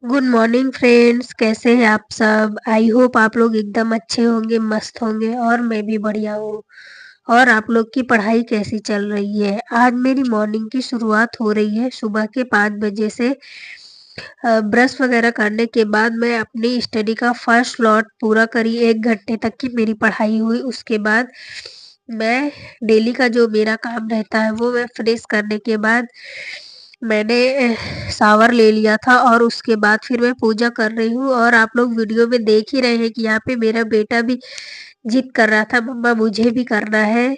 Good morning friends, कैसे हैं आप सब। आई होप आप लोग एकदम अच्छे होंगे, मस्त होंगे और मैं भी बढ़िया हूँ। और आप लोग की पढ़ाई कैसी चल रही है। आज मेरी मॉर्निंग की शुरुआत हो रही है सुबह के 5 बजे से। ब्रश वगैरह करने के बाद मैं अपनी स्टडी का फर्स्ट लॉट पूरा करी। 1 घंटे तक की मेरी पढ़ाई हुई। उसके बाद मैं डेली का जो मेरा काम रहता है वो मैं फ्रेश करने के बाद मैंने शावर ले लिया था और उसके बाद फिर मैं पूजा कर रही हूँ। और आप लोग वीडियो में देख ही रहे हैं कि यहाँ पे मेरा बेटा भी जिद कर रहा था, मम्मा मुझे भी करना है।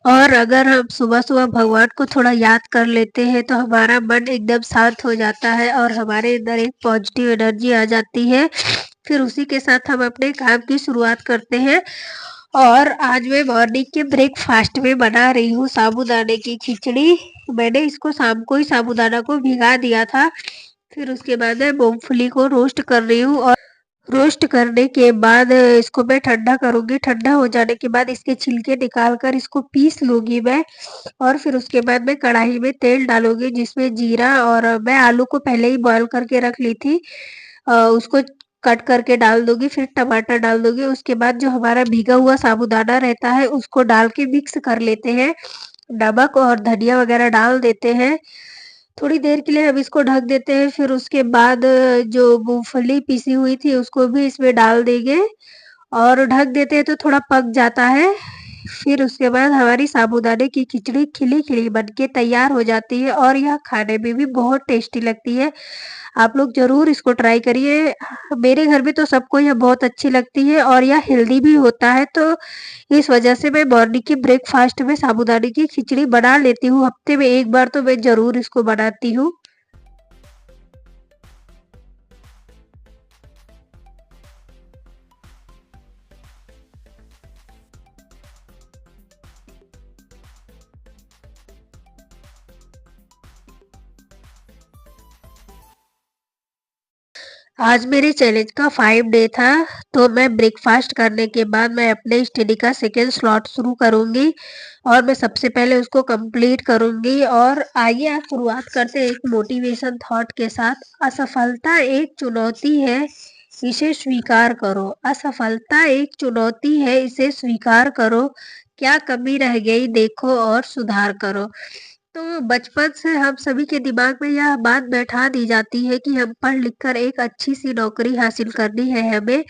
और अगर हम सुबह सुबह भगवान को थोड़ा याद कर लेते हैं तो हमारा मन एकदम शांत हो जाता है और हमारे अंदर एक पॉजिटिव एनर्जी आ जाती है। फिर उसी के साथ हम अपने काम की शुरुआत करते हैं। और आज मैं मॉर्निंग के ब्रेकफास्ट में बना रही हूँ साबूदाने की खिचड़ी। मैंने इसको शाम को ही साबूदाना को भिगा दिया था। फिर उसके बाद मैं मूंगफली को रोस्ट कर रही हूँ और रोस्ट करने के बाद इसको मैं ठंडा करूंगी। ठंडा हो जाने के बाद इसके छिलके निकाल कर इसको पीस लूंगी मैं। और फिर उसके बाद मैं कढ़ाई में तेल डालूंगी जिसमें जीरा, और मैं आलू को पहले ही बॉयल करके रख ली थी, उसको कट करके डाल दूंगी। फिर टमाटर डाल दूंगी। उसके बाद जो हमारा भीगा हुआ साबूदाना रहता है उसको डाल के मिक्स कर लेते हैं। नमक और धनिया वगैरह डाल देते हैं। थोड़ी देर के लिए हम इसको ढक देते हैं। फिर उसके बाद जो मूंगफली पीसी हुई थी उसको भी इसमें डाल देंगे और ढक देते हैं तो थोड़ा पक जाता है। फिर उसके बाद हमारी साबूदाने की खिचड़ी खिली खिली बन के तैयार हो जाती है और यह खाने में भी बहुत टेस्टी लगती है। आप लोग ज़रूर इसको ट्राई करिए। मेरे घर में तो सबको यह बहुत अच्छी लगती है और यह हेल्दी भी होता है। तो इस वजह से मैं मॉर्निंग की ब्रेकफास्ट में साबूदाने की खिचड़ी बना लेती हूँ। हफ्ते में एक बार तो मैं ज़रूर इसको बनाती हूँ। आज मेरे चैलेंज का 5 डे था। तो मैं ब्रेकफास्ट करने के बाद मैं अपने स्टडी का सेकेंड स्लॉट शुरू करूंगी और मैं सबसे पहले उसको कंप्लीट करूंगी। और आइए आज शुरुआत करते हैं एक मोटिवेशन थॉट के साथ। असफलता एक चुनौती है, इसे स्वीकार करो। असफलता एक चुनौती है, इसे स्वीकार करो। क्या कमी रह गई देखो और सुधार करो। तो बचपन से हम सभी के दिमाग में यह बात बैठा दी जाती है कि हम पढ़ लिख कर एक अच्छी सी नौकरी हासिल करनी है हमें।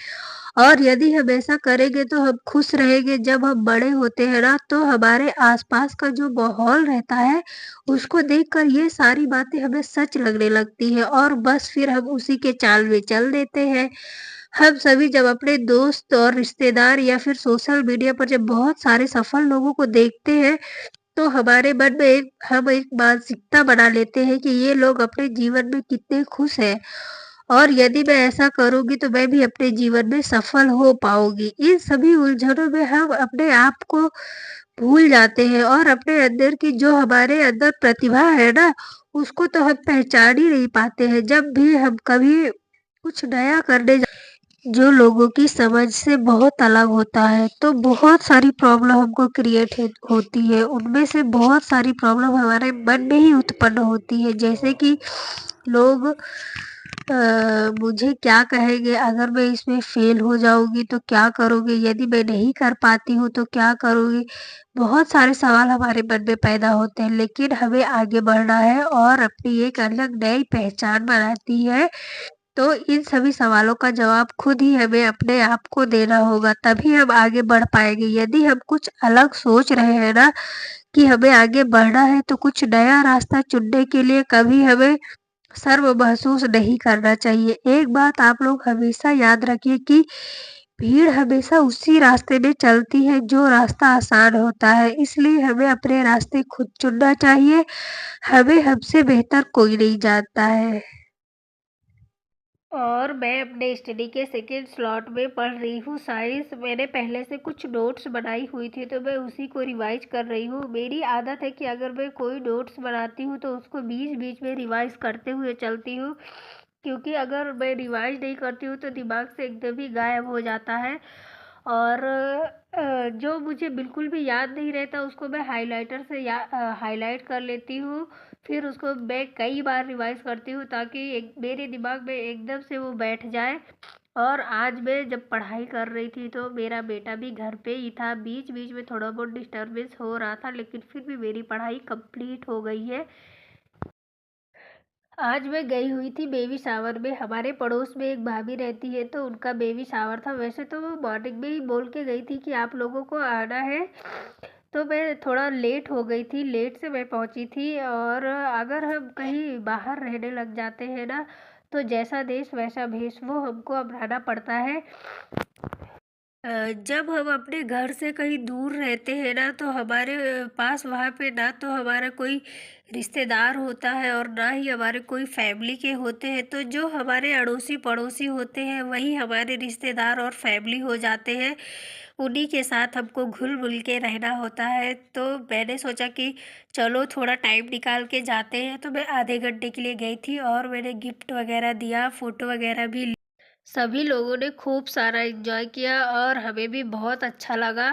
और यदि हम ऐसा करेंगे तो हम खुश रहेंगे। जब हम बड़े होते हैं ना तो हमारे आसपास का जो माहौल रहता है उसको देखकर ये सारी बातें हमें सच लगने लगती है और बस फिर हम उसी के चाल में चल देते हैं। हम सभी जब अपने दोस्त और रिश्तेदार या फिर सोशल मीडिया पर जब बहुत सारे सफल लोगों को देखते हैं तो हमारे मन में हम एक मानसिकता बना लेते हैं कि ये लोग अपने जीवन में कितने खुश हैं और यदि मैं ऐसा करूंगी तो मैं भी अपने जीवन में सफल हो पाऊंगी। इन सभी उलझनों में हम अपने आप को भूल जाते हैं और अपने अंदर की जो हमारे अंदर प्रतिभा है ना उसको तो हम पहचान ही नहीं पाते हैं। जब भी हम कभी कुछ नया करने जो लोगों की समझ से बहुत अलग होता है तो बहुत सारी प्रॉब्लम हमको क्रिएट होती है। उनमें से बहुत सारी प्रॉब्लम हमारे मन में ही उत्पन्न होती है, जैसे कि लोग मुझे क्या कहेंगे अगर मैं इसमें फेल हो जाऊंगी तो क्या करूंगी, यदि मैं नहीं कर पाती हूँ तो क्या करूंगी। बहुत सारे सवाल हमारे मन में पैदा होते हैं, लेकिन हमें आगे बढ़ना है और अपनी एक अलग नई पहचान बनाती है। तो इन सभी सवालों का जवाब खुद ही हमें अपने आप को देना होगा, तभी हम आगे बढ़ पाएंगे। यदि हम कुछ अलग सोच रहे हैं ना कि हमें आगे बढ़ना है तो कुछ नया रास्ता चुनने के लिए कभी हमें शर्म महसूस नहीं करना चाहिए। एक बात आप लोग हमेशा याद रखिए कि भीड़ हमेशा उसी रास्ते में चलती है जो रास्ता आसान होता है, इसलिए हमें अपने रास्ते खुद चुनना चाहिए। हमें हमसे बेहतर कोई नहीं जानता है। और मैं अपने स्टडी के सेकेंड स्लॉट में पढ़ रही हूँ साइंस। मैंने पहले से कुछ नोट्स बनाई हुई थी तो मैं उसी को रिवाइज कर रही हूँ। मेरी आदत है कि अगर मैं कोई नोट्स बनाती हूँ तो उसको बीच बीच में रिवाइज करते हुए चलती हूँ, क्योंकि अगर मैं रिवाइज नहीं करती हूँ तो दिमाग से एकदम ही गायब हो जाता है। और जो मुझे बिल्कुल भी याद नहीं रहता उसको मैं हाइलाइटर से हाईलाइट कर लेती हूँ। फिर उसको मैं कई बार रिवाइज़ करती हूँ ताकि एक मेरे दिमाग में एकदम से वो बैठ जाए। और आज मैं जब पढ़ाई कर रही थी तो मेरा बेटा भी घर पे ही था। बीच-बीच में थोड़ा बहुत डिस्टर्बेंस हो रहा था, लेकिन फिर भी मेरी पढ़ाई कंप्लीट हो गई है। आज मैं गई हुई थी बेबी शावर में। हमारे पड़ोस में एक भाभी रहती है, तो उनका बेबी शावर था। वैसे तो वो मॉर्निंग में ही बोल के गई थी कि आप लोगों को आना है, तो मैं थोड़ा लेट हो गई थी। लेट से मैं पहुंची थी। और अगर हम कहीं बाहर रहने लग जाते हैं ना, तो जैसा देश वैसा भेष, वो हमको अपनाना पड़ता है। जब हम अपने घर से कहीं दूर रहते हैं ना, तो हमारे पास वहाँ पे ना तो हमारा कोई रिश्तेदार होता है और ना ही हमारे कोई फैमिली के होते हैं। तो जो हमारे अड़ोसी पड़ोसी होते हैं वही हमारे रिश्तेदार और फैमिली हो जाते हैं। उन्हीं के साथ हमको घुल मिल के रहना होता है। तो मैंने सोचा कि चलो थोड़ा टाइम निकाल के जाते हैं। तो मैं आधे घंटे के लिए गई थी और मैंने गिफ्ट वगैरह दिया, फ़ोटो वगैरह भी। सभी लोगों ने खूब सारा एंजॉय किया और हमें भी बहुत अच्छा लगा।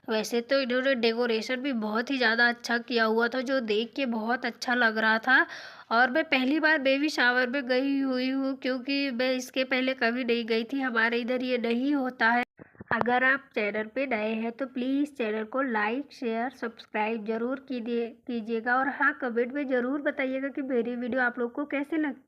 वैसे तो इन्होंने डेकोरेशन भी बहुत ही ज़्यादा अच्छा किया हुआ था, जो देख के बहुत अच्छा लग रहा था। और मैं पहली बार बेबी शावर में गई हुई हूँ, क्योंकि मैं इसके पहले कभी नहीं गई थी। हमारे इधर ये नहीं होता है। अगर आप चैनल पे नए हैं तो प्लीज़ चैनल को लाइक शेयर सब्सक्राइब ज़रूर कीजिएगा। और हाँ, कमेंट में ज़रूर बताइएगा कि मेरी वीडियो आप लोग को कैसे लगी।